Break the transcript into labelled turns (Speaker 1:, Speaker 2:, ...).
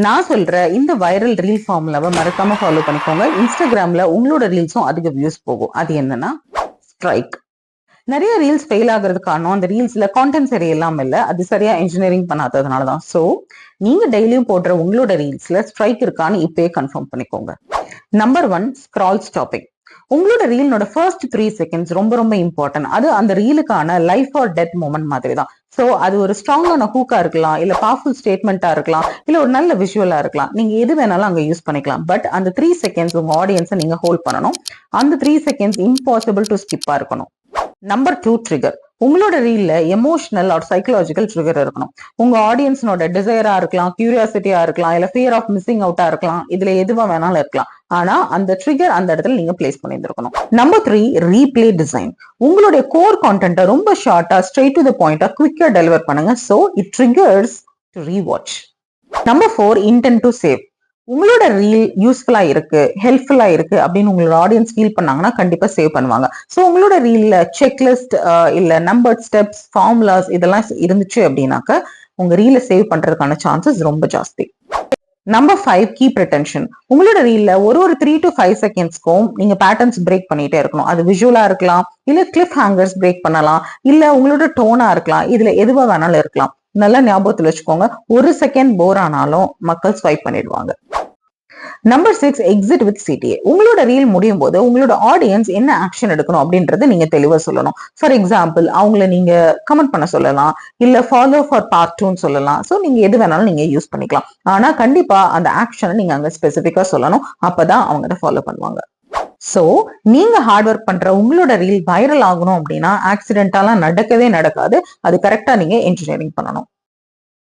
Speaker 1: நான் சொல்ற இந்த வைரல் ரீல் ஃபார்முலாவை மறக்காம ஃபாலோ பண்ணிக்கோங்க. இன்ஸ்டாகிராம்ல உங்களோட ரீல்ஸும் அதிக வியூஸ் போகும். அது என்னன்னா ஸ்ட்ரைக். நிறைய ரீல்ஸ் ஃபெயில் ஆகுறது காரணம் அந்த ரீல்ஸ்ல கான்டென்ட் சரியில்லாம இல்ல, அது சரியா இன்ஜினியரிங் பண்ணாததுனாலதான். சோ நீங்க டெய்லியும் போடுற உங்களோட ரீல்ஸ்ல ஸ்ட்ரைக் இருக்கான்னு இப்பயே கன்ஃபார்ம் பண்ணிக்கோங்க. Number 1, scroll stopping. உங்களோட ரீலோட ஃபர்ஸ்ட் 3 செகண்ட்ஸ் ரொம்ப ரொம்ப இம்பார்ட்டன்ட். அது அந்த ரீலுக்கான லைஃப் ஆர் டெத் மூமெண்ட் மாதிரி தான். சோ அது ஒரு ஸ்ட்ராங்கான ஹூக்கா இருக்கலாம், இல்ல பவர்ஃபுல் ஸ்டேட்மெண்டா இருக்கலாம், இல்ல ஒரு நல்ல விஷுவலா இருக்கலாம். நீங்க எது வேணாலும் அங்க யூஸ் பண்ணிக்கலாம். பட் அந்த 3 செகண்ட்ஸ் உங்க ஆடியன்ஸை நீங்க ஹோல்ட் பண்ணணும். அந்த 3 செகண்ட்ஸ் இம்பாசிபிள் டு ஸ்கிப்பா இருக்கணும். Number 2, trigger. உங்களோட ரீல்ல எமோஷனல் ஆர் சைக்கலாஜிக்கல் ட்ரிகர் இருக்கணும். உங்க ஆடியன்ஸோட டிசைரா இருக்கலாம், கியூரியாசிட்டியா இருக்கலாம், இல்ல ஃபியர் ஆஃப் மிஸ்ஸிங் அவுட்டா இருக்கலாம். இதுல எதுவா வேணாலும் இருக்கலாம். ஆனா அந்த ட்ரிகர் அந்த இடத்துல நீங்க பிளேஸ் பண்ணியிருக்கணும். Number 3, replay design. உங்களுடைய கோர் கான்டென்ட்டை ரொம்ப ஷார்ட்டா, ஸ்ட்ரெயிட் டு தி பாயிண்டா, குவிக்கா டெலிவர் பண்ணுங்க. So it triggers to rewatch. Number 4, intend to save. உங்களோட ரீல் யூஸ்ஃபுல்லா இருக்கு, ஹெல்ப்ஃபுல்லா இருக்கு அப்படின்னு உங்களோட ஆடியன்ஸ் ஃபீல் பண்ணாங்கன்னா கண்டிப்பா சேவ் பண்ணுவாங்க. சோ உங்களோட ரீல்ல செக்லிஸ்ட் இல்ல நம்பர் ஸ்டெப்ஸ், ஃபார்முலாஸ் இதெல்லாம் இருந்துச்சு அப்படின்னாக்க உங்க ரீலை சேவ் பண்றதுக்கான சான்சஸ் ரொம்ப ஜாஸ்தி. Number 5, keep retention. உங்களோட ரீல்ல ஒரு 3 to 5 செகண்ட்ஸ்க்கும் நீங்க பேட்டர்ன்ஸ் பிரேக் பண்ணிட்டே இருக்கணும். அது விஷுவலா இருக்கலாம், இல்ல கிளிப் ஹேங்கர்ஸ் பிரேக் பண்ணலாம், இல்ல உங்களோட டோனா இருக்கலாம். இதுல எதுவா வேணாலும் இருக்கலாம். நல்லா ஞாபகத்துல வச்சுக்கோங்க, 1 செகண்ட் போர் ஆனாலும் மக்கள் ஸ்வைப் பண்ணிடுவாங்க. Number 6, exit with CTA. உங்களோட ரீல் முடியும் போது உங்களோட ஆடியன்ஸ் என்ன ஆக்ஷன் எடுக்கணும் அப்படின்றத நீங்க தெளிவா சொல்லணும். ஃபார் எக்ஸாம்பிள், அவங்கள நீங்க கமெண்ட் பண்ண சொல்லலாம், இல்ல ஃபாலோ ஃபார் பார்ட் 2 சொல்லலாம். சோ நீங்க எது வேணாலும் நீங்க யூஸ் பண்ணிக்கலாம். ஆனா கண்டிப்பா அந்த ஆக்ஷனை நீங்க அங்க ஸ்பெசிபிக்கா சொல்லணும். அப்பதான் அவங்க அதை ஃபாலோ பண்ணுவாங்க. சோ நீங்க ஹார்ட் ஒர்க் பண்ற உங்களோட ரீல் வைரல் ஆகணும் அப்படின்னா ஆக்சிடென்டாலாம் நடக்கவே நடக்காது. அது கரெக்டா நீங்க இன்ஜினியரிங் பண்ணணும்.